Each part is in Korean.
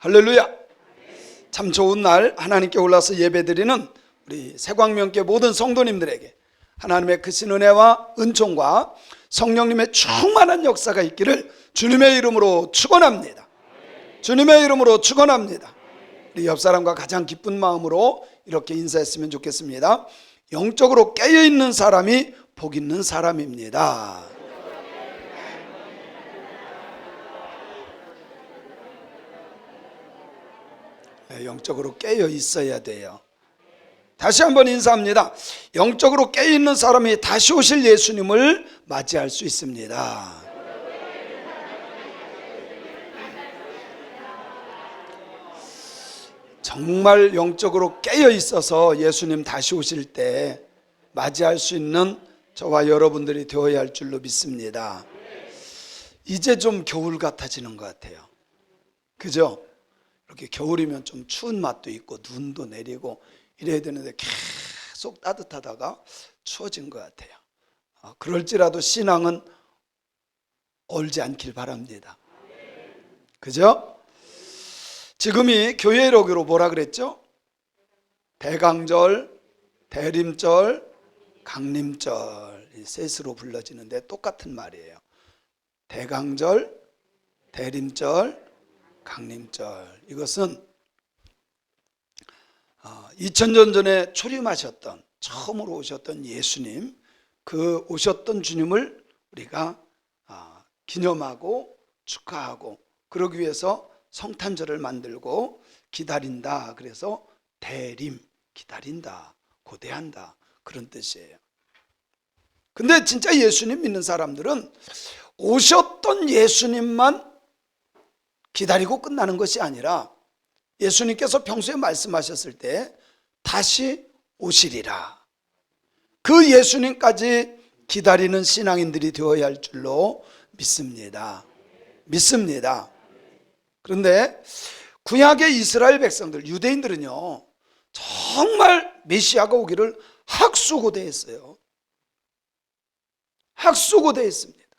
할렐루야. 참 좋은 날 하나님께 올라서 예배드리는 우리 새광명교회 모든 성도님들에게 하나님의 크신 은혜와 은총과 성령님의 충만한 역사가 있기를 주님의 이름으로 축원합니다. 주님의 이름으로 축원합니다. 우리 옆 사람과 가장 기쁜 마음으로 이렇게 인사했으면 좋겠습니다. 영적으로 깨어있는 사람이 복 있는 사람입니다. 영적으로 깨어 있어야 돼요. 다시 한번 인사합니다. 영적으로 깨어 있는 사람이 다시 오실 예수님을 맞이할 수 있습니다. 정말 영적으로 깨어 있어서 예수님 다시 오실 때 맞이할 수 있는 저와 여러분들이 되어야 할 줄로 믿습니다. 이제 좀 겨울 같아지는 것 같아요. 그죠? 이렇게 겨울이면 좀 추운 맛도 있고 눈도 내리고 이래야 되는데 계속 따뜻하다가 추워진 것 같아요. 그럴지라도 신앙은 얼지 않길 바랍니다. 그죠? 지금이 교회로기로 뭐라 그랬죠? 대강절, 대림절, 강림절 이 셋으로 불러지는데 똑같은 말이에요. 대강절, 대림절, 강림절. 이것은 2000년 전에 초림하셨던 처음으로 오셨던 예수님, 그 오셨던 주님을 우리가 기념하고 축하하고 그러기 위해서 성탄절을 만들고 기다린다. 그래서 대림, 기다린다, 고대한다 그런 뜻이에요. 근데 진짜 예수님 믿는 사람들은 오셨던 예수님만 기다리고 끝나는 것이 아니라 예수님께서 평소에 말씀하셨을 때 다시 오시리라. 그 예수님까지 기다리는 신앙인들이 되어야 할 줄로 믿습니다. 믿습니다. 그런데 구약의 이스라엘 백성들, 유대인들은요 정말 메시아가 오기를 학수고대했어요. 학수고대했습니다.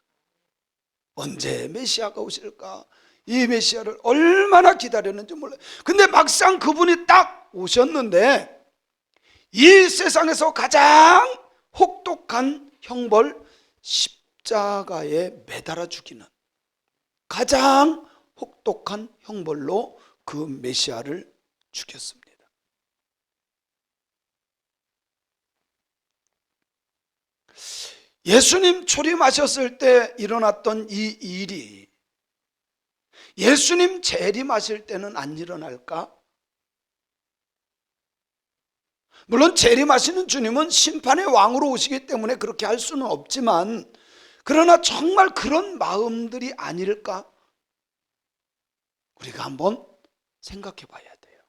언제 메시아가 오실까? 이 메시아를 얼마나 기다렸는지 몰라요. 근데 막상 그분이 딱 오셨는데 이 세상에서 가장 혹독한 형벌, 십자가에 매달아 죽이는 가장 혹독한 형벌로 그 메시아를 죽였습니다. 예수님 초림하셨을 때 일어났던 이 일이 예수님 재림하실 때는 안 일어날까? 물론 재림하시는 주님은 심판의 왕으로 오시기 때문에 그렇게 할 수는 없지만 그러나 정말 그런 마음들이 아닐까? 우리가 한번 생각해 봐야 돼요.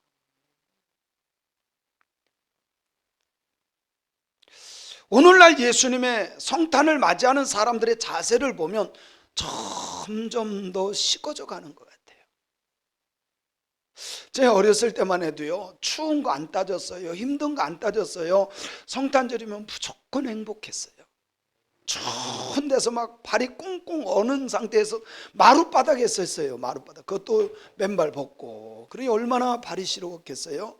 오늘날 예수님의 성탄을 맞이하는 사람들의 자세를 보면 점점 더 식어져 가는 것 같아요. 제가 어렸을 때만 해도요 추운 거 안 따졌어요. 힘든 거 안 따졌어요. 성탄절이면 무조건 행복했어요. 추운 데서 막 발이 꽁꽁 어는 상태에서 마룻바닥에 있었어요. 마룻바닥. 그것도 맨발 벗고. 그러니 얼마나 발이 시려웠겠어요.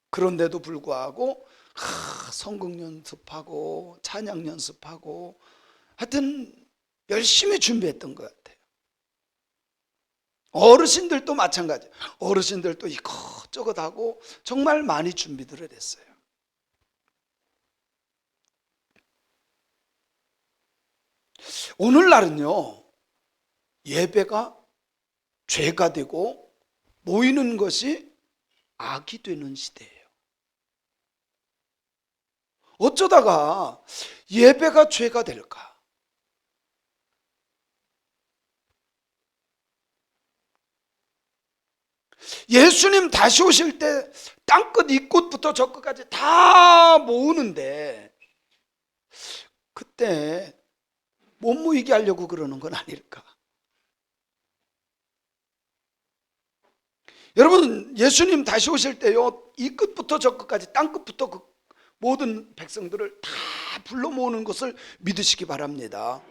그런데도 불구하고 성경 연습하고 찬양 연습하고 하여튼 열심히 준비했던 것 같아요. 어르신들도 마찬가지. 어르신들도 이것저것 하고 정말 많이 준비들을 했어요. 오늘날은요 예배가 죄가 되고 모이는 것이 악이 되는 시대예요. 어쩌다가 예배가 죄가 될까? 예수님 다시 오실 때 땅끝 이 끝부터 저 끝까지 다 모으는데 그때 못 모이게 하려고 그러는 건 아닐까? 여러분 예수님 다시 오실 때요 이 끝부터 저 끝까지 땅 끝부터 그 모든 백성들을 다 불러 모으는 것을 믿으시기 바랍니다.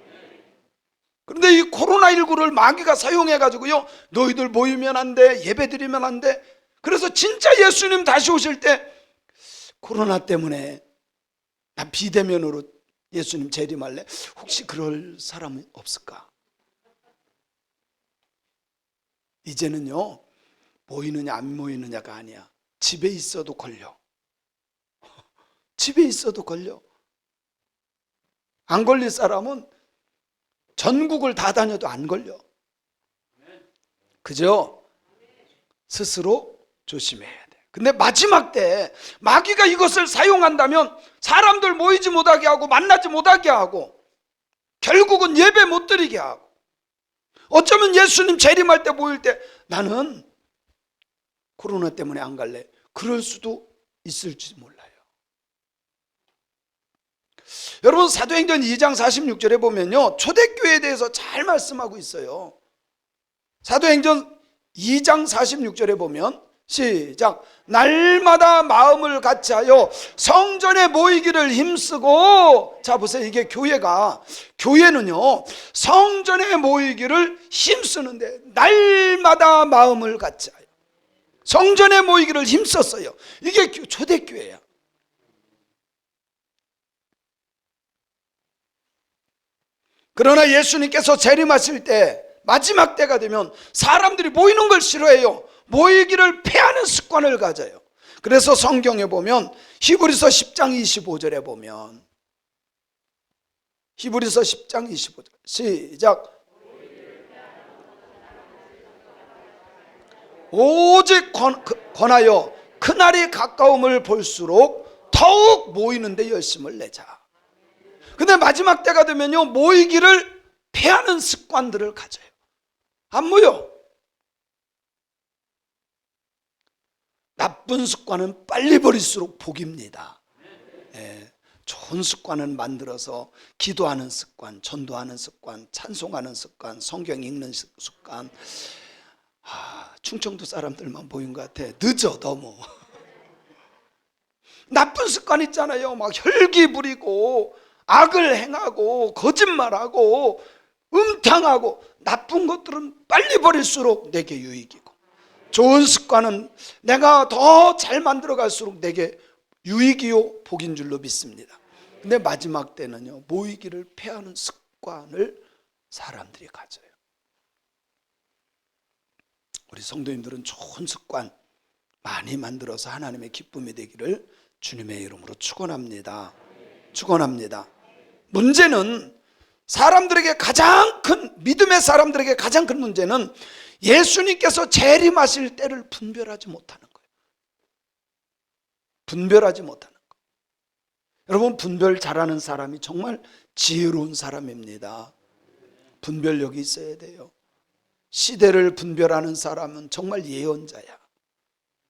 그런데 이 코로나19를 마귀가 사용해가지고요, 너희들 모이면 안 돼, 예배 드리면 안 돼. 그래서 진짜 예수님 다시 오실 때 코로나 때문에 나 비대면으로 예수님 재림할래? 혹시 그럴 사람이 없을까? 이제는요, 모이느냐 안 모이느냐가 아니야. 집에 있어도 걸려. 집에 있어도 걸려. 안 걸릴 사람은 전국을 다 다녀도 안 걸려. 그죠? 스스로 조심해야 돼. 근데 마지막 때 마귀가 이것을 사용한다면 사람들 모이지 못하게 하고 만나지 못하게 하고 결국은 예배 못 드리게 하고, 어쩌면 예수님 재림할 때 모일 때 나는 코로나 때문에 안 갈래, 그럴 수도 있을지 몰라요. 여러분, 사도행전 2장 46절에 보면요, 초대교회에 대해서 잘 말씀하고 있어요. 사도행전 2장 46절에 보면, 시작, 날마다 마음을 같이하여 성전에 모이기를 힘쓰고. 자 보세요, 이게 교회는요 성전에 모이기를 힘쓰는데, 날마다 마음을 같이하여 성전에 모이기를 힘썼어요. 이게 초대교회야. 그러나 예수님께서 재림하실 때, 마지막 때가 되면 사람들이 모이는 걸 싫어해요. 모이기를 패하는 습관을 가져요. 그래서 성경에 보면 히브리서 10장 25절에 보면, 히브리서 10장 25절 시작, 오직 권하여 그날이 가까움을 볼수록 더욱 모이는 데 열심을 내자. 근데 마지막 때가 되면요, 모이기를 패하는 습관들을 가져요. 안 모여. 나쁜 습관은 빨리 버릴수록 복입니다. 예, 좋은 습관은 만들어서 기도하는 습관, 전도하는 습관, 찬송하는 습관, 성경 읽는 습관. 충청도 사람들만 보인 것 같아. 늦어 너무. 나쁜 습관 있잖아요. 막 혈기 부리고 악을 행하고 거짓말하고 음탕하고, 나쁜 것들은 빨리 버릴수록 내게 유익이고, 좋은 습관은 내가 더 잘 만들어갈수록 내게 유익이요 복인 줄로 믿습니다. 근데 마지막 때는요, 모이기를 패하는 습관을 사람들이 가져요. 우리 성도님들은 좋은 습관 많이 만들어서 하나님의 기쁨이 되기를 주님의 이름으로 축원합니다. 축원합니다. 문제는, 사람들에게 가장 큰, 믿음의 사람들에게 가장 큰 문제는 예수님께서 재림하실 때를 분별하지 못하는 거예요. 분별하지 못하는 거예요. 여러분, 분별 잘하는 사람이 정말 지혜로운 사람입니다. 분별력이 있어야 돼요. 시대를 분별하는 사람은 정말 예언자야.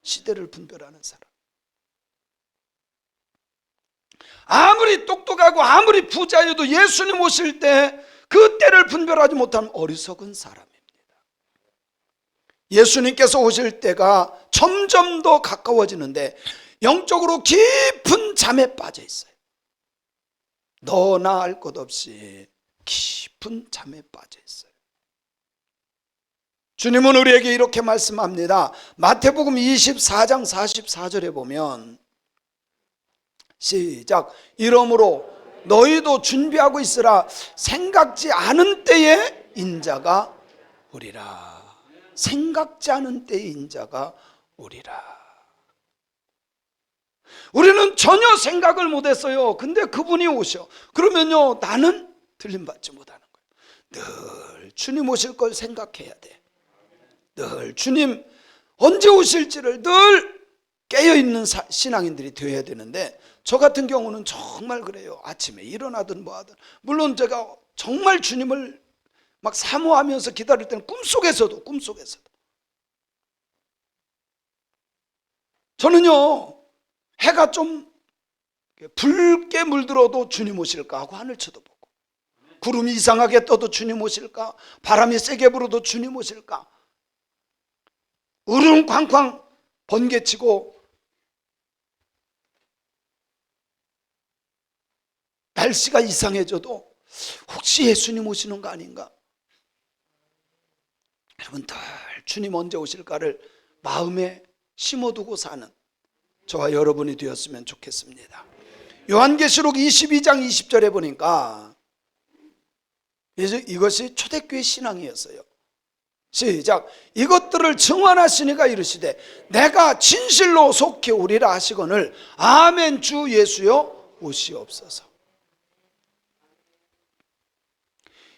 시대를 분별하는 사람. 아무리 똑똑하고 아무리 부자여도 예수님 오실 때 그 때를 분별하지 못하는 어리석은 사람입니다. 예수님께서 오실 때가 점점 더 가까워지는데 영적으로 깊은 잠에 빠져 있어요. 너나 알 것 없이 깊은 잠에 빠져 있어요. 주님은 우리에게 이렇게 말씀합니다. 마태복음 24장 44절에 보면, 시작, 이러므로 너희도 준비하고 있으라. 생각지 않은 때에 인자가 오리라. 생각지 않은 때에 인자가 오리라. 우리는 전혀 생각을 못했어요. 근데 그분이 오셔. 그러면요, 나는 들림받지 못하는 거예요. 늘 주님 오실 걸 생각해야 돼. 늘 주님 언제 오실지를 늘 깨어있는 신앙인들이 되어야 되는데, 저 같은 경우는 정말 그래요. 아침에 일어나든 뭐하든, 물론 제가 정말 주님을 막 사모하면서 기다릴 때는 꿈속에서도 저는요, 해가 좀 붉게 물들어도 주님 오실까 하고 하늘 쳐다보고, 구름이 이상하게 떠도 주님 오실까, 바람이 세게 불어도 주님 오실까, 우릉쾅쾅 번개치고 날씨가 이상해져도 혹시 예수님 오시는 거 아닌가? 여러분 늘 주님 언제 오실까를 마음에 심어두고 사는 저와 여러분이 되었으면 좋겠습니다. 요한계시록 22장 20절에 보니까 이것이 초대교회 신앙이었어요. 시작. 이것들을 증언하시니가 이르시되 내가 진실로 속히 오리라 하시거늘 아멘 주 예수여 오시옵소서.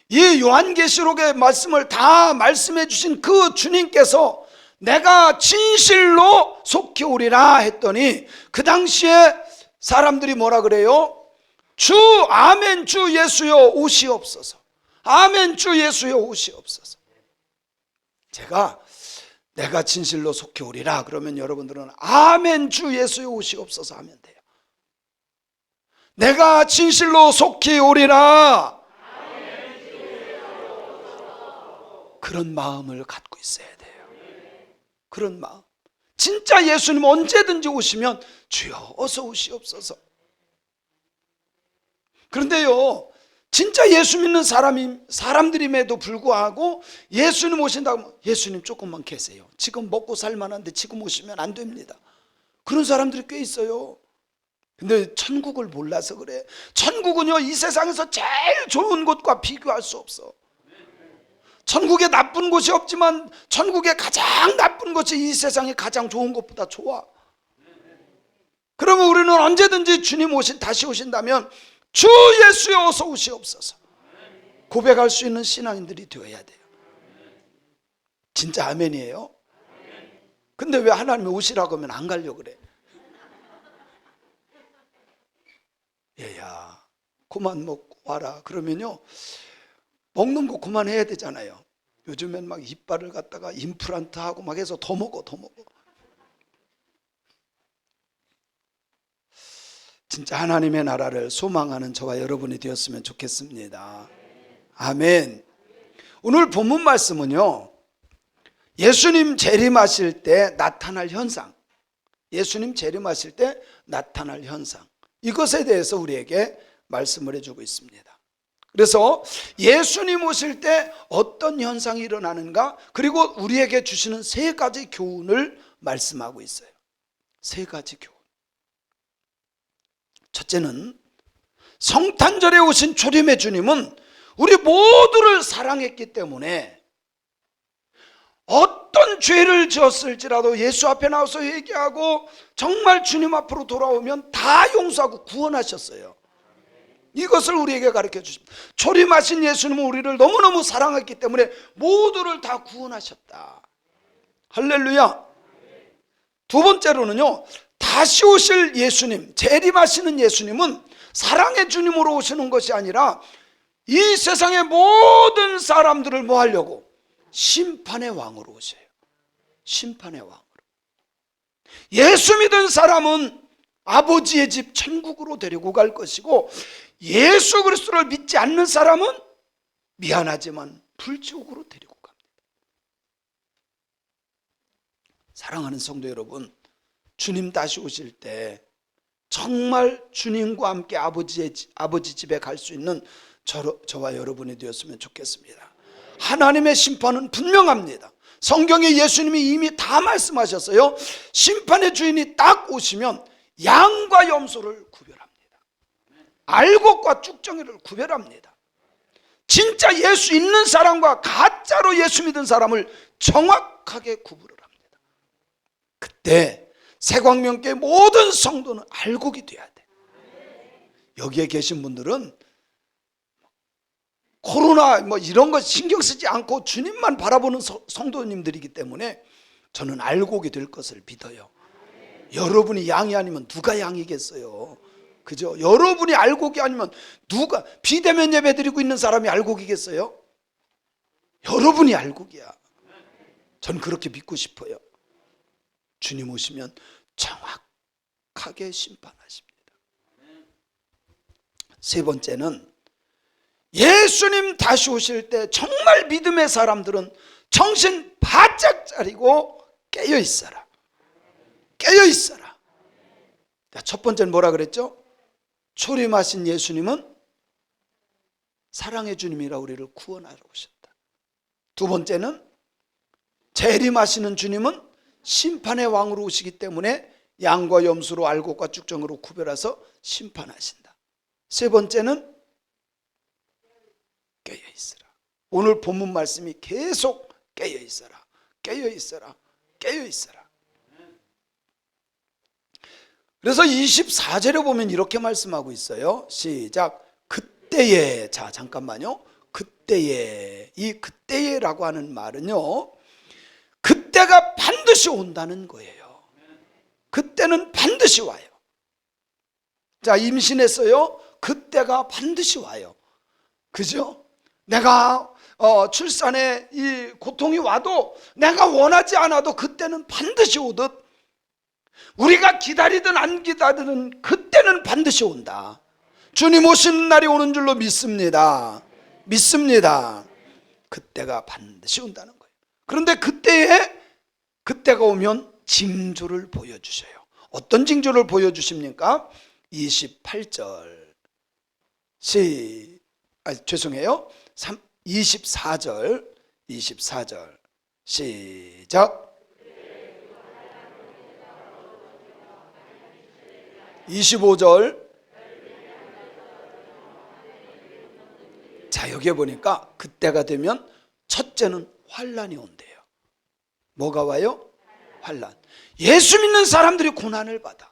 이 요한계시록의 말씀을 다 말씀해 주신 그 주님께서 내가 진실로 속히 오리라 했더니 그 당시에 사람들이 뭐라 그래요? 주 아멘 주 예수여 오시옵소서. 아멘 주 예수여 오시옵소서. 내가 진실로 속히 오리라 그러면 여러분들은 아멘 주 예수여 오시옵소서 하면 돼요. 내가 진실로 속히 오리라 그런 마음을 갖고 있어야 돼요. 그런 마음. 진짜 예수님 언제든지 오시면 주여 어서 오시옵소서. 그런데요, 진짜 예수 믿는 사람들임에도 불구하고 예수님 오신다고 하면 예수님 조금만 계세요. 지금 먹고 살만한데 지금 오시면 안 됩니다. 그런 사람들이 꽤 있어요. 근데 천국을 몰라서 그래. 천국은요, 이 세상에서 제일 좋은 곳과 비교할 수 없어. 천국에 나쁜 곳이 없지만 천국에 가장 나쁜 것이 이 세상에 가장 좋은 것보다 좋아. 그러면 우리는 언제든지 주님 다시 오신다면 주 예수여 어서 오시옵소서 고백할 수 있는 신앙인들이 되어야 돼요. 진짜 아멘이에요. 근데 왜 하나님이 오시라고 하면 안 가려고 그래? 얘야 그만 먹고 와라 그러면요, 먹는 거 그만해야 되잖아요. 요즘엔 막 이빨을 갖다가 임플란트 하고 막 해서 더 먹어. 진짜 하나님의 나라를 소망하는 저와 여러분이 되었으면 좋겠습니다. 아멘. 오늘 본문 말씀은요, 예수님 재림하실 때 나타날 현상, 예수님 재림하실 때 나타날 현상, 이것에 대해서 우리에게 말씀을 해주고 있습니다. 그래서 예수님 오실 때 어떤 현상이 일어나는가, 그리고 우리에게 주시는 세 가지 교훈을 말씀하고 있어요. 세 가지 교훈. 첫째는 성탄절에 오신 초림의 주님은 우리 모두를 사랑했기 때문에 어떤 죄를 지었을지라도 예수 앞에 나와서 얘기하고 정말 주님 앞으로 돌아오면 다 용서하고 구원하셨어요. 이것을 우리에게 가르쳐 주십니다. 초림하신 예수님은 우리를 너무너무 사랑했기 때문에 모두를 다 구원하셨다. 할렐루야. 두 번째로는요, 다시 오실 예수님, 재림하시는 예수님은 사랑의 주님으로 오시는 것이 아니라 이 세상의 모든 사람들을 뭐 하려고? 심판의 왕으로 오세요. 심판의 왕으로. 예수 믿은 사람은 아버지의 집 천국으로 데리고 갈 것이고, 예수 그리스도를 믿지 않는 사람은 미안하지만 불지옥으로 데리고 갑니다. 사랑하는 성도 여러분, 주님 다시 오실 때 정말 주님과 함께 아버지 집에 갈 수 있는 저와 여러분이 되었으면 좋겠습니다. 하나님의 심판은 분명합니다. 성경에 예수님이 이미 다 말씀하셨어요. 심판의 주인이 딱 오시면 양과 염소를 구별합니다. 알곡과 쭉정이를 구별합니다. 진짜 예수 있는 사람과 가짜로 예수 믿은 사람을 정확하게 구분을 합니다. 그때 새광명교회 모든 성도는 알곡이 돼야 돼. 여기에 계신 분들은 코로나 뭐 이런 거 신경 쓰지 않고 주님만 바라보는 성도님들이기 때문에 저는 알곡이 될 것을 믿어요. 여러분이 양이 아니면 누가 양이겠어요? 그죠? 여러분이 알곡이 아니면 누가, 비대면 예배 드리고 있는 사람이 알곡이겠어요? 여러분이 알곡이야. 전 그렇게 믿고 싶어요. 주님 오시면 정확하게 심판하십니다. 세 번째는 예수님 다시 오실 때 정말 믿음의 사람들은 정신 바짝 차리고 깨어 있어라. 깨어 있어라. 첫 번째는 뭐라 그랬죠? 초림하신 예수님은 사랑의 주님이라 우리를 구원하러 오셨다. 두 번째는 재림하시는 주님은 심판의 왕으로 오시기 때문에 양과 염소로 알곡과 쭉정으로 구별해서 심판하신다. 세 번째는 깨어 있으라. 오늘 본문 말씀이 계속 깨어 있어라, 깨어 있어라, 깨어 있어라. 그래서 24절에 보면 이렇게 말씀하고 있어요. 시작. 그때에, 자 잠깐만요. 그때에, 이 그때에라고 하는 말은요, 그때가 반드시 온다는 거예요. 그때는 반드시 와요. 자, 임신했어요. 그때가 반드시 와요. 그죠? 내가 출산에 이 고통이 와도 내가 원하지 않아도 그때는 반드시 오듯, 우리가 기다리든 안 기다리든 그때는 반드시 온다. 주님 오시는 날이 오는 줄로 믿습니다. 믿습니다. 그때가 반드시 온다는 거예요. 그런데 그때가 오면 징조를 보여주셔요. 어떤 징조를 보여주십니까? 28절 죄송해요. 24절 시작. 25절. 자, 여기에 보니까 그때가 되면 첫째는 환란이 온대요. 뭐가 와요? 환란. 예수 믿는 사람들이 고난을 받아.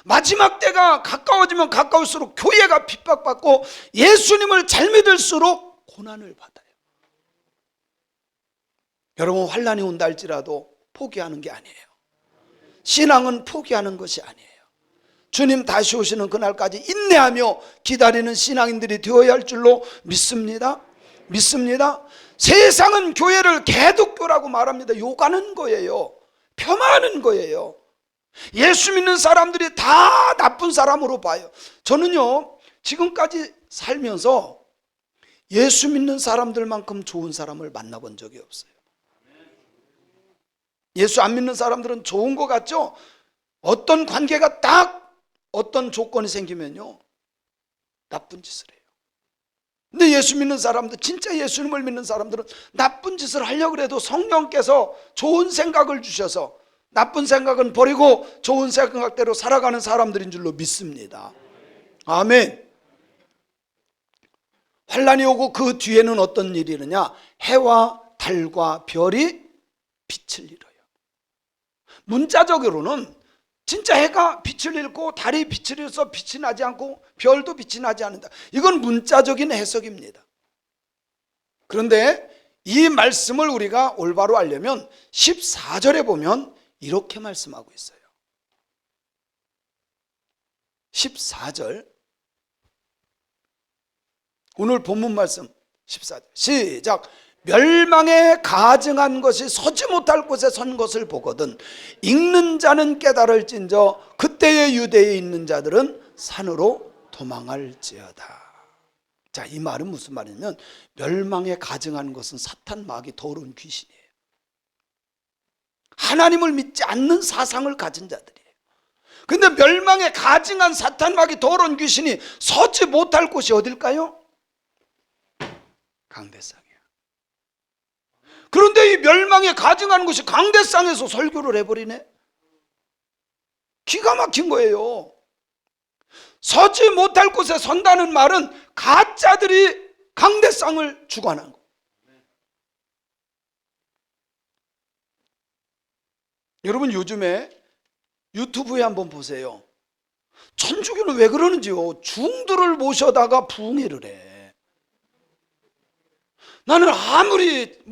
마지막 때가 가까워지면 가까울수록 교회가 핍박받고 예수님을 잘 믿을수록 고난을 받아요. 여러분, 환란이 온다 할지라도 포기하는 게 아니에요. 신앙은 포기하는 것이 아니에요. 주님 다시 오시는 그날까지 인내하며 기다리는 신앙인들이 되어야 할 줄로 믿습니다. 믿습니다. 세상은 교회를 개독교라고 말합니다. 욕하는 거예요. 폄하하는 거예요. 예수 믿는 사람들이 다 나쁜 사람으로 봐요. 저는요, 지금까지 살면서 예수 믿는 사람들만큼 좋은 사람을 만나본 적이 없어요. 예수 안 믿는 사람들은 좋은 것 같죠? 어떤 관계가 딱 어떤 조건이 생기면요, 나쁜 짓을 해요. 근데 예수 믿는 사람들, 진짜 예수님을 믿는 사람들은 나쁜 짓을 하려고 해도 성령께서 좋은 생각을 주셔서 나쁜 생각은 버리고 좋은 생각대로 살아가는 사람들인 줄로 믿습니다. 아멘. 환란이 오고 그 뒤에는 어떤 일이 일어나냐? 해와 달과 별이 빛을 잃어요. 문자적으로는 진짜 해가 빛을 잃고 달이 빛을 잃어서 빛이 나지 않고 별도 빛이 나지 않는다. 이건 문자적인 해석입니다. 그런데 이 말씀을 우리가 올바로 알려면 14절에 보면 이렇게 말씀하고 있어요. 14절, 오늘 본문 말씀 14절 시작. 멸망에 가증한 것이 서지 못할 곳에 선 것을 보거든 읽는 자는 깨달을진저 그때의 유대에 있는 자들은 산으로 도망할지어다. 자, 이 말은 무슨 말이냐면 멸망에 가증한 것은 사탄, 마귀, 더러운 귀신이에요. 하나님을 믿지 않는 사상을 가진 자들이에요. 근데 멸망에 가증한 사탄, 마귀, 더러운 귀신이 서지 못할 곳이 어딜까요? 강대상이에요. 그런데 이 멸망에 가증하는 것이 강대상에서 설교를 해버리네. 기가 막힌 거예요. 서지 못할 곳에 선다는 말은 가짜들이 강대상을 주관한 거. 여러분, 요즘에 유튜브에 한번 보세요. 천주교는 왜 그러는지요. 중들을 모셔다가 부흥회를 해. 나는 아무리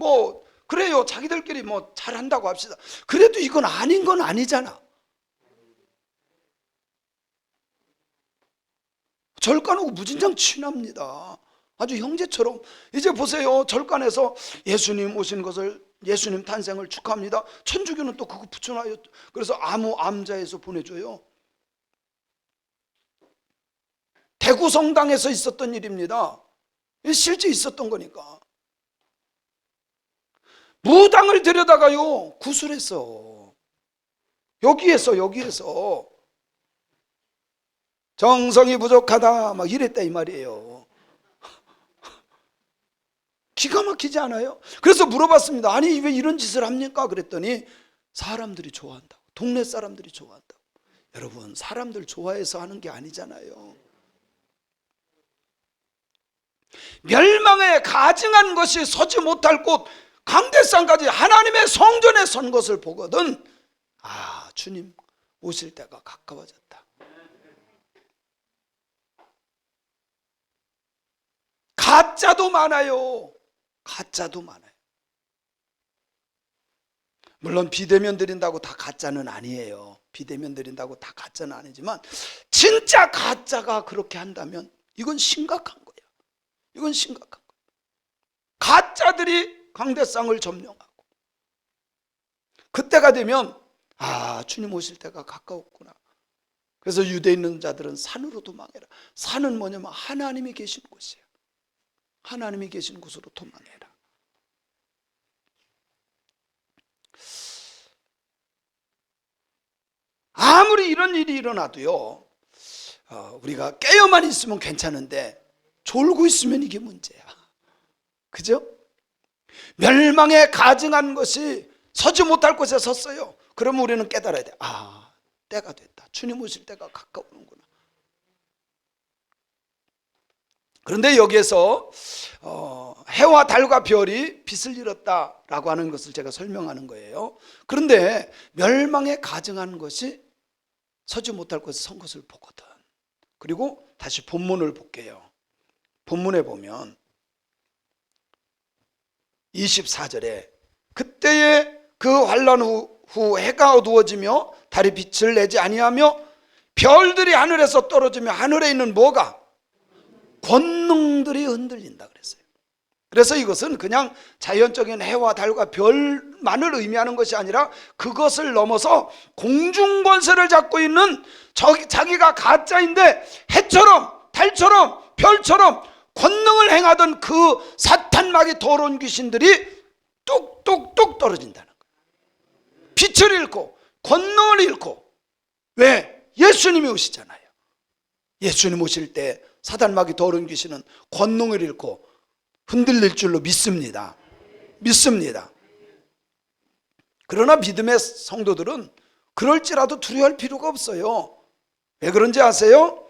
그래요, 자기들끼리 잘한다고 합시다. 그래도 이건 아닌 건 아니잖아. 절간하고 무진장 친합니다. 아주 형제처럼. 이제 보세요, 절간에서 예수님 오신 것을, 예수님 탄생을 축하합니다. 천주교는 또 그거 붙여놔요. 그래서 암자에서 보내줘요. 대구 성당에서 있었던 일입니다. 실제 있었던 거니까. 무당을 데려다가요, 구술했어. 여기에서 정성이 부족하다 막 이랬다 이 말이에요. 기가 막히지 않아요? 그래서 물어봤습니다. 아니 왜 이런 짓을 합니까? 그랬더니 사람들이 좋아한다고, 동네 사람들이 좋아한다고. 여러분, 사람들 좋아해서 하는 게 아니잖아요. 멸망에 가증한 것이 서지 못할 곳 강대상까지 하나님의 성전에 선 것을 보거든 아, 주님 오실 때가 가까워졌다. 가짜도 많아요. 가짜도 많아요. 물론 비대면 드린다고 다 가짜는 아니에요. 비대면 드린다고 다 가짜는 아니지만 진짜 가짜가 그렇게 한다면 이건 심각한 거예요. 이건 심각한 거예요. 가짜들이 강대상을 점령하고 그때가 되면 아, 주님 오실 때가 가까웠구나. 그래서 유대에 있는 자들은 산으로 도망해라. 산은 뭐냐면 하나님이 계신 곳이에요. 하나님이 계신 곳으로 도망해라. 아무리 이런 일이 일어나도요, 우리가 깨어만 있으면 괜찮은데 졸고 있으면 이게 문제야. 그죠? 멸망에 가증한 것이 서지 못할 곳에 섰어요. 그러면 우리는 깨달아야 돼. 아, 때가 됐다. 주님 오실 때가 가까우는구나. 그런데 여기에서 해와 달과 별이 빛을 잃었다라고 하는 것을 제가 설명하는 거예요. 그런데 멸망에 가증한 것이 서지 못할 곳에 선 것을 보거든. 그리고 다시 본문을 볼게요. 본문에 보면 24절에 그때에 그 환난 후 해가 어두워지며 달이 빛을 내지 아니하며 별들이 하늘에서 떨어지며 하늘에 있는 뭐가? 권능들이 흔들린다 그랬어요. 그래서 이것은 그냥 자연적인 해와 달과 별만을 의미하는 것이 아니라 그것을 넘어서 공중권세를 잡고 있는 자기가 가짜인데 해처럼 달처럼 별처럼 권능을 행하던 그 사탄막이 더러운 귀신들이 뚝뚝뚝 떨어진다는 거예요. 빛을 잃고 권능을 잃고. 왜? 예수님이 오시잖아요. 예수님 오실 때 사탄막이 더러운 귀신은 권능을 잃고 흔들릴 줄로 믿습니다. 믿습니다. 그러나 믿음의 성도들은 그럴지라도 두려워할 필요가 없어요. 왜 그런지 아세요?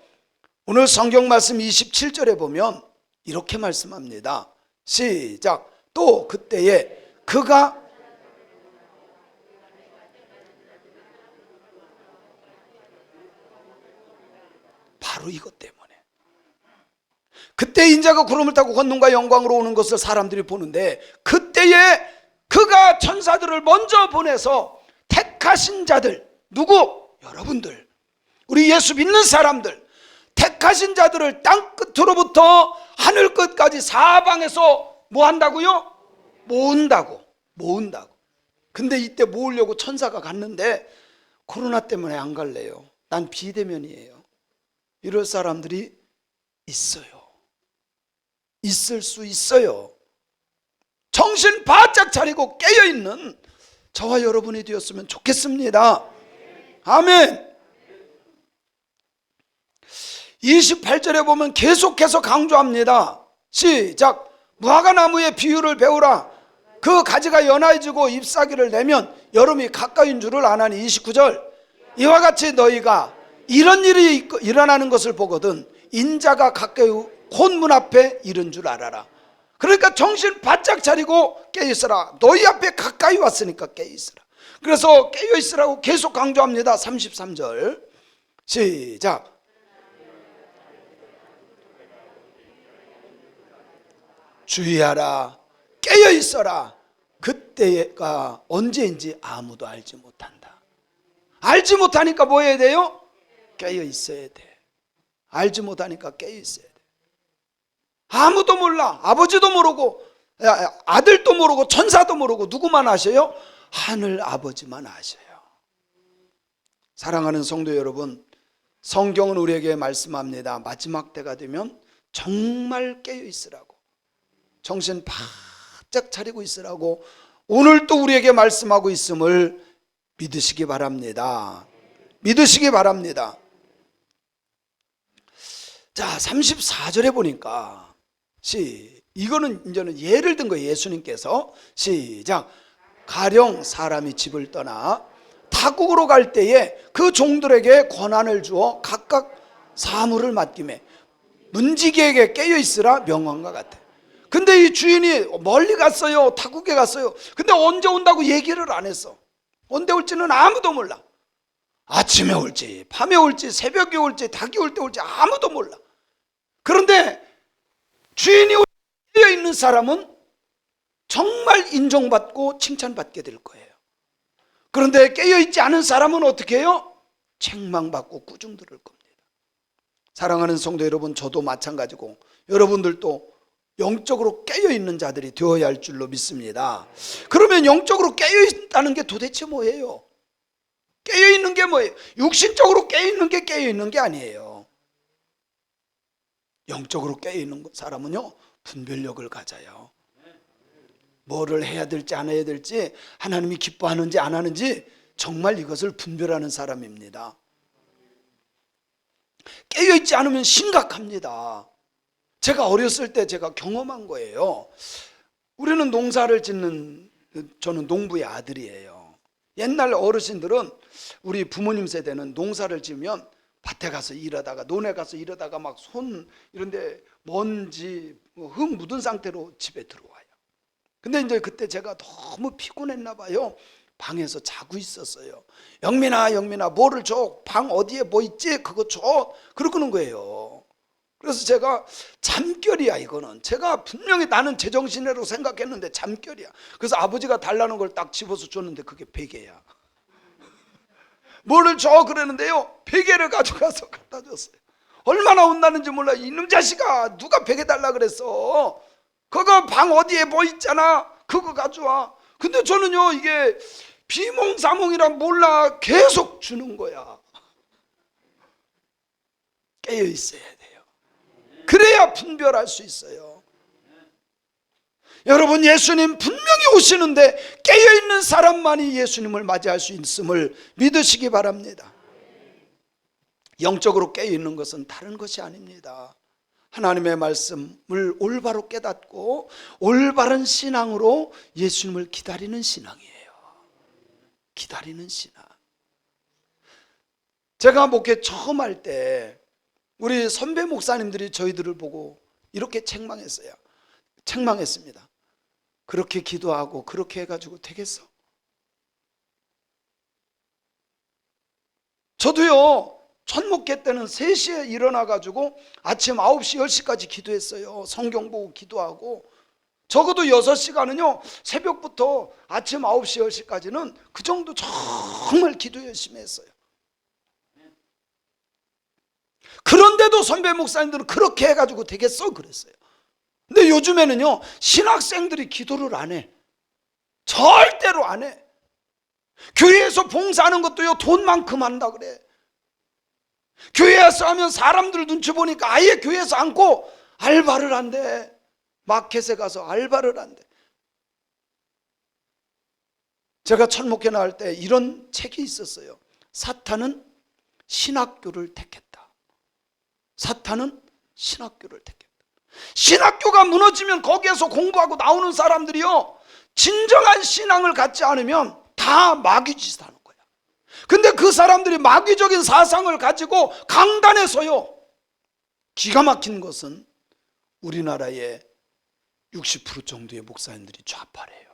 오늘 성경 말씀 27절에 보면 이렇게 말씀합니다. 시작. 또 그때에 그가 바로 이것 때문에 그때 인자가 구름을 타고 권능과 영광으로 오는 것을 사람들이 보는데 그때에 그가 천사들을 먼저 보내서 택하신 자들, 누구? 여러분들, 우리 예수 믿는 사람들, 택하신 자들을 땅 끝으로부터 하늘 끝까지 사방에서 뭐 한다고요? 모은다고. 근데 이때 모으려고 천사가 갔는데 코로나 때문에 안 갈래요. 난 비대면이에요. 이럴 사람들이 있어요. 있을 수 있어요. 정신 바짝 차리고 깨어있는 저와 여러분이 되었으면 좋겠습니다. 아멘. 28절에 보면 계속해서 강조합니다. 시작. 무화과나무의 비유를 배우라. 그 가지가 연해지고 잎사귀를 내면 여름이 가까이인 줄을 아나니. 29절. 이와 같이 너희가 이런 일이 일어나는 것을 보거든 인자가 가까이 곧 문 앞에 이른 줄 알아라. 그러니까 정신 바짝 차리고 깨어있으라. 너희 앞에 가까이 왔으니까 깨어있으라. 그래서 깨어있으라고 계속 강조합니다. 33절 시작. 주의하라. 깨어있어라. 그때가 언제인지 아무도 알지 못한다. 알지 못하니까 뭐 해야 돼요? 깨어있어야 돼. 알지 못하니까 깨어있어야 돼. 아무도 몰라. 아버지도 모르고 아들도 모르고 천사도 모르고 누구만 아셔요? 하늘 아버지만 아셔요. 사랑하는 성도 여러분, 성경은 우리에게 말씀합니다. 마지막 때가 되면 정말 깨어있으라고, 정신 바짝 차리고 있으라고 오늘 또 우리에게 말씀하고 있음을 믿으시기 바랍니다. 믿으시기 바랍니다. 자, 34절에 보니까 이거는 이제는 예를 든 거예요. 예수님께서 시작. 가령 사람이 집을 떠나 타국으로 갈 때에 그 종들에게 권한을 주어 각각 사물을 맡김에 문지기에게 깨어 있으라 명령과 같아. 근데 이 주인이 멀리 갔어요. 타국에 갔어요. 근데 언제 온다고 얘기를 안 했어. 언제 올지는 아무도 몰라. 아침에 올지 밤에 올지 새벽에 올지 닭이 올 때 올지 아무도 몰라. 그런데 주인이 깨어 있는 사람은 정말 인정받고 칭찬받게 될 거예요. 그런데 깨어 있지 않은 사람은 어떻게 해요? 책망받고 꾸중 들을 겁니다. 사랑하는 성도 여러분, 저도 마찬가지고 여러분들도 영적으로 깨어있는 자들이 되어야 할 줄로 믿습니다. 그러면 영적으로 깨어있다는 게 도대체 뭐예요? 깨어있는 게 뭐예요? 육신적으로 깨어있는 게 깨어있는 게 아니에요. 영적으로 깨어있는 사람은요, 분별력을 가져요. 뭐를 해야 될지 안 해야 될지, 하나님이 기뻐하는지 안 하는지 정말 이것을 분별하는 사람입니다. 깨어있지 않으면 심각합니다. 제가 어렸을 때 제가 경험한 거예요. 우리는 농사를 짓는, 저는 농부의 아들이에요. 옛날 어르신들은 우리 부모님 세대는 농사를 지으면 밭에 가서 일하다가 논에 가서 일하다가 막 손 이런데 먼지 흙 묻은 상태로 집에 들어와요. 근데 이제 그때 제가 너무 피곤했나 봐요. 방에서 자고 있었어요. 영민아 뭐를 줘? 방 어디에 뭐 있지? 그거 줘. 그러는 거예요. 그래서 제가 잠결이야 이거는. 제가 분명히 나는 제정신으로 생각했는데 잠결이야. 그래서 아버지가 달라는 걸 딱 집어서 줬는데 그게 베개야. 뭐를 줘? 그러는데요, 베개를 가져가서 갖다 줬어요. 얼마나 혼나는지 몰라. 이놈 자식아, 누가 베개 달라 그랬어? 그거 방 어디에 뭐 있잖아, 그거 가져와. 근데 저는요, 이게 비몽사몽이라 몰라 계속 주는 거야. 깨어 있어야 돼요. 그래야 분별할 수 있어요. 여러분, 예수님 분명히 오시는데 깨어있는 사람만이 예수님을 맞이할 수 있음을 믿으시기 바랍니다. 영적으로 깨어있는 것은 다른 것이 아닙니다. 하나님의 말씀을 올바로 깨닫고 올바른 신앙으로 예수님을 기다리는 신앙이에요. 기다리는 신앙. 제가 목회 처음 할 때 우리 선배 목사님들이 저희들을 보고 이렇게 책망했습니다. 그렇게 기도하고 그렇게 해가지고 되겠어? 저도요, 첫 목회 때는 3시에 일어나가지고 아침 9시, 10시까지 기도했어요. 성경 보고 기도하고. 적어도 6시간은요, 새벽부터 아침 9시, 10시까지는 그 정도 정말 기도 열심히 했어요. 그런데도 선배 목사님들은 그렇게 해가지고 되겠어? 그랬어요. 근데 요즘에는요, 신학생들이 기도를 안 해. 절대로 안 해. 교회에서 봉사하는 것도요, 돈만큼 한다 그래. 교회에서 하면 사람들 눈치 보니까 아예 교회에서 앉고 알바를 한대. 마켓에 가서 알바를 한대. 제가 첫 목회 나갈 때 이런 책이 있었어요. 사탄은 신학교를 택했다. 사탄은 신학교를 택했다. 신학교가 무너지면 거기에서 공부하고 나오는 사람들이요, 진정한 신앙을 갖지 않으면 다 마귀짓 하는 거야. 근데 그 사람들이 마귀적인 사상을 가지고 강단에서요, 기가 막힌 것은 우리나라의 60% 정도의 목사님들이 좌파래요.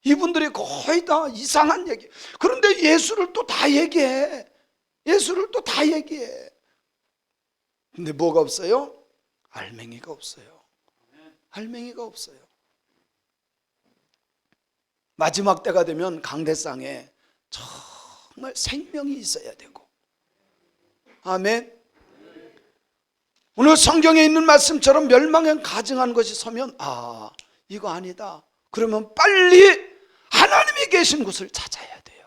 이분들이 거의 다 이상한 얘기. 그런데 예수를 또 다 얘기해. 예수를 또 다 얘기해. 근데 뭐가 없어요? 알맹이가 없어요. 알맹이가 없어요. 마지막 때가 되면 강대상에 정말 생명이 있어야 되고. 아멘. 오늘 성경에 있는 말씀처럼 멸망에 가증한 것이 서면, 아, 이거 아니다. 그러면 빨리 하나님이 계신 곳을 찾아야 돼요.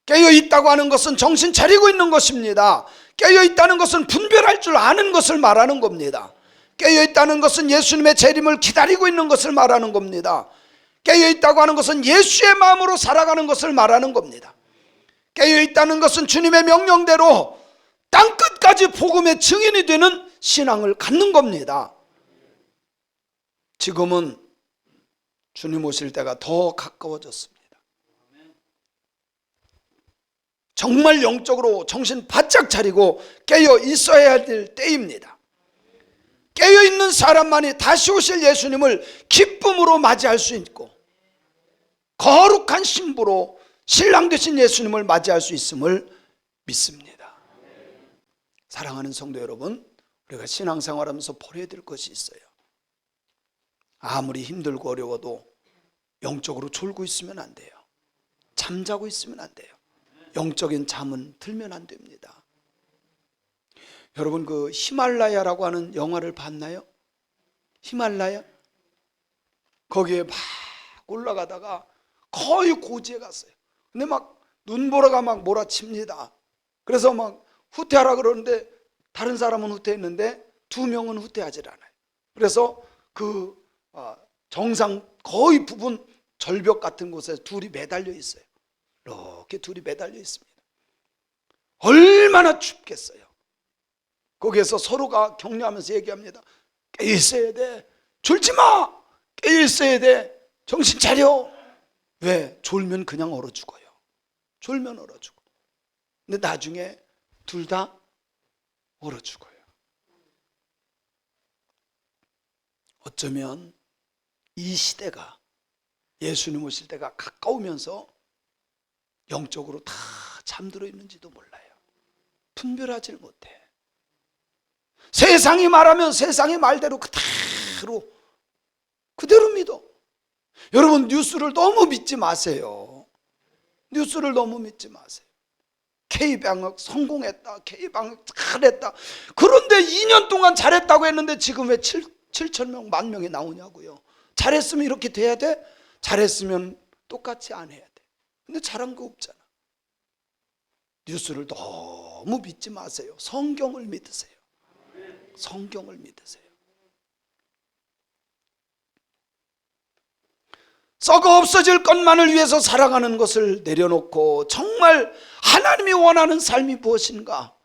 깨어있다고 하는 것은 정신 차리고 있는 것입니다. 깨어있다는 것은 분별할 줄 아는 것을 말하는 겁니다. 깨어있다는 것은 예수님의 재림을 기다리고 있는 것을 말하는 겁니다. 깨어있다고 하는 것은 예수의 마음으로 살아가는 것을 말하는 겁니다. 깨어있다는 것은 주님의 명령대로 땅끝까지 복음의 증인이 되는 신앙을 갖는 겁니다. 지금은 주님 오실 때가 더 가까워졌습니다. 정말 영적으로 정신 바짝 차리고 깨어 있어야 될 때입니다. 깨어 있는 사람만이 다시 오실 예수님을 기쁨으로 맞이할 수 있고 거룩한 신부로 신랑 되신 예수님을 맞이할 수 있음을 믿습니다. 사랑하는 성도 여러분, 우리가 신앙생활하면서 버려야 될 것이 있어요. 아무리 힘들고 어려워도 영적으로 졸고 있으면 안 돼요. 잠자고 있으면 안 돼요. 영적인 잠은 들면 안 됩니다. 여러분, 그 히말라야라고 하는 영화를 봤나요? 히말라야? 거기에 막 올라가다가 거의 고지에 갔어요. 근데 막 눈보라가 막 몰아칩니다. 그래서 막 후퇴하라 그러는데 다른 사람은 후퇴했는데 2명은 후퇴하지 않아요. 그래서 그 정상 거의 부분 절벽 같은 곳에 둘이 매달려 있어요. 이렇게 둘이 매달려 있습니다. 얼마나 춥겠어요. 거기에서 서로가 격려하면서 얘기합니다. 깨어 있어야 돼. 졸지 마. 깨어 있어야 돼. 정신 차려. 왜? 졸면 그냥 얼어 죽어요. 졸면 얼어 죽어. 근데 나중에 둘 다 얼어 죽어요. 어쩌면 이 시대가 예수님 오실 때가 가까우면서 영적으로 다 잠들어 있는지도 몰라요. 분별하지 못해. 세상이 말하면 세상의 말대로 그대로 믿어. 여러분, 뉴스를 너무 믿지 마세요. 뉴스를 너무 믿지 마세요. K방역 성공했다, K방역 잘했다. 그런데 2년 동안 잘했다고 했는데 지금 왜 7,000명, 10,000명이 나오냐고요. 잘했으면 이렇게 돼야 돼? 잘했으면 똑같이 안 해야 돼. 근데 잘한 거 없잖아. 뉴스를 너무 믿지 마세요. 성경을 믿으세요. 성경을 믿으세요. 썩어 없어질 것만을 위해서 살아가는 것을 내려놓고 정말 하나님이 원하는 삶이 무엇인가,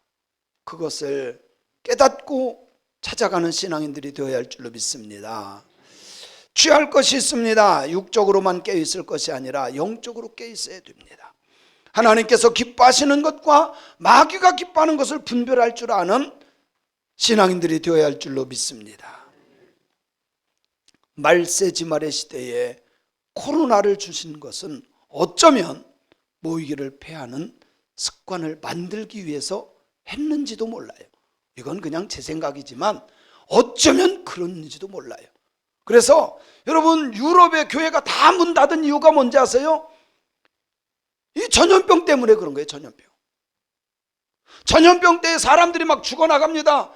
그것을 깨닫고 찾아가는 신앙인들이 되어야 할 줄로 믿습니다. 취할 것이 있습니다. 육적으로만 깨어있을 것이 아니라 영적으로 깨어있어야 됩니다. 하나님께서 기뻐하시는 것과 마귀가 기뻐하는 것을 분별할 줄 아는 신앙인들이 되어야 할 줄로 믿습니다. 말세지말의 시대에 코로나를 주신 것은 어쩌면 모이기를 패하는 습관을 만들기 위해서 했는지도 몰라요. 이건 그냥 제 생각이지만 어쩌면 그런지도 몰라요. 그래서 여러분, 유럽의 교회가 다 문 닫은 이유가 뭔지 아세요? 이 전염병 때문에 그런 거예요. 전염병 때에 사람들이 막 죽어나갑니다.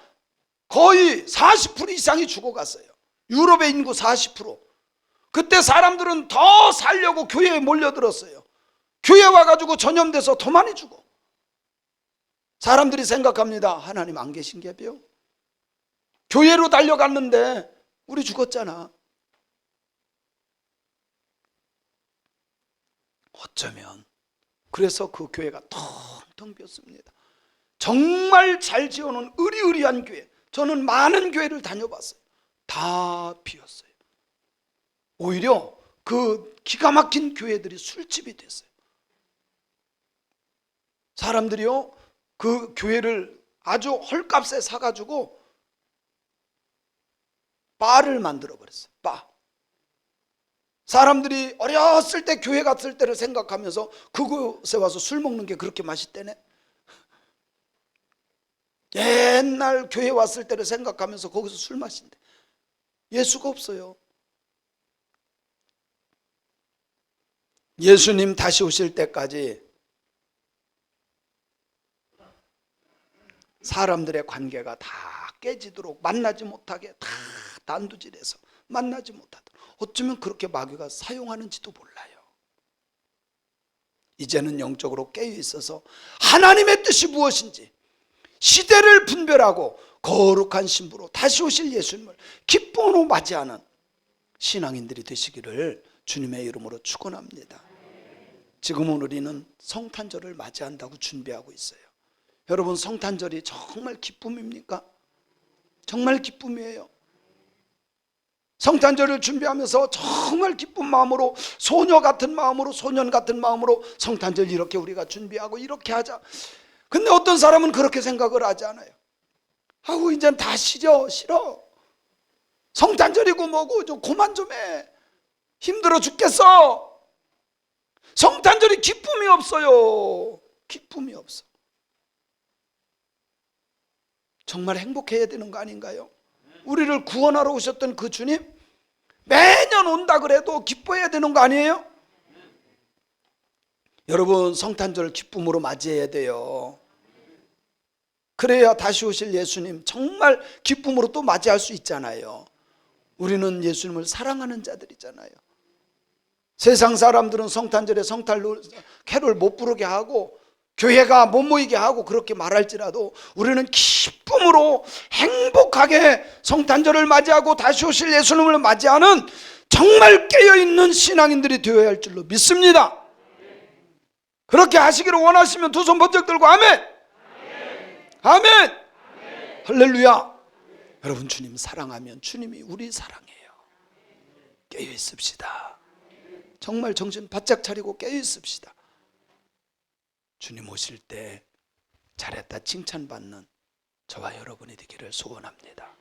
거의 40% 이상이 죽어갔어요. 유럽의 인구 40%. 그때 사람들은 더 살려고 교회에 몰려들었어요. 교회 와가지고 전염돼서 더 많이 죽어. 사람들이 생각합니다. 하나님 안 계신 게요? 교회로 달려갔는데 우리 죽었잖아. 어쩌면 그래서 그 교회가 텅텅 비었습니다. 정말 잘 지어놓은 의리의리한 교회, 저는 많은 교회를 다녀봤어요. 다 비었어요. 오히려 그 기가 막힌 교회들이 술집이 됐어요. 사람들이요, 그 교회를 아주 헐값에 사가지고 바를 만들어 버렸어요. 바. 사람들이 어렸을 때 교회 갔을 때를 생각하면서 그곳에 와서 술 먹는 게 그렇게 맛있대네. 옛날 교회 왔을 때를 생각하면서 거기서 술 마신대. 예수가 없어요. 예수님 다시 오실 때까지 사람들의 관계가 다 깨지도록, 만나지 못하게 다 단두질해서 만나지 못하도록, 어쩌면 그렇게 마귀가 사용하는지도 몰라요. 이제는 영적으로 깨어 있어서 하나님의 뜻이 무엇인지 시대를 분별하고 거룩한 신부로 다시 오실 예수님을 기쁨으로 맞이하는 신앙인들이 되시기를 주님의 이름으로 축원합니다. 지금은 우리는 성탄절을 맞이한다고 준비하고 있어요. 여러분, 성탄절이 정말 기쁨입니까? 정말 기쁨이에요. 성탄절을 준비하면서 정말 기쁜 마음으로, 소녀 같은 마음으로, 소년 같은 마음으로 성탄절 이렇게 우리가 준비하고 이렇게 하자. 근데 어떤 사람은 그렇게 생각을 하지 않아요. 아우, 이젠 다 싫어. 성탄절이고 뭐고 좀 그만 좀 해. 힘들어 죽겠어. 성탄절이 기쁨이 없어요. 기쁨이 없어. 정말 행복해야 되는 거 아닌가요? 우리를 구원하러 오셨던 그 주님 매년 온다 그래도 기뻐해야 되는 거 아니에요? 여러분, 성탄절 기쁨으로 맞이해야 돼요. 그래야 다시 오실 예수님 정말 기쁨으로 또 맞이할 수 있잖아요. 우리는 예수님을 사랑하는 자들이잖아요. 세상 사람들은 성탄절에 캐롤 못 부르게 하고 교회가 못 모이게 하고 그렇게 말할지라도 우리는 기쁨으로 행복하게 성탄절을 맞이하고 다시 오실 예수님을 맞이하는 정말 깨어있는 신앙인들이 되어야 할 줄로 믿습니다. 그렇게 하시기를 원하시면 두 손 번쩍 들고 아멘! 아멘! 할렐루야! 여러분, 주님 사랑하면 주님이 우리 사랑해요. 깨어 있읍시다. 정말 정신 바짝 차리고 깨어 있읍시다. 주님 오실 때 잘했다 칭찬받는 저와 여러분이 되기를 소원합니다.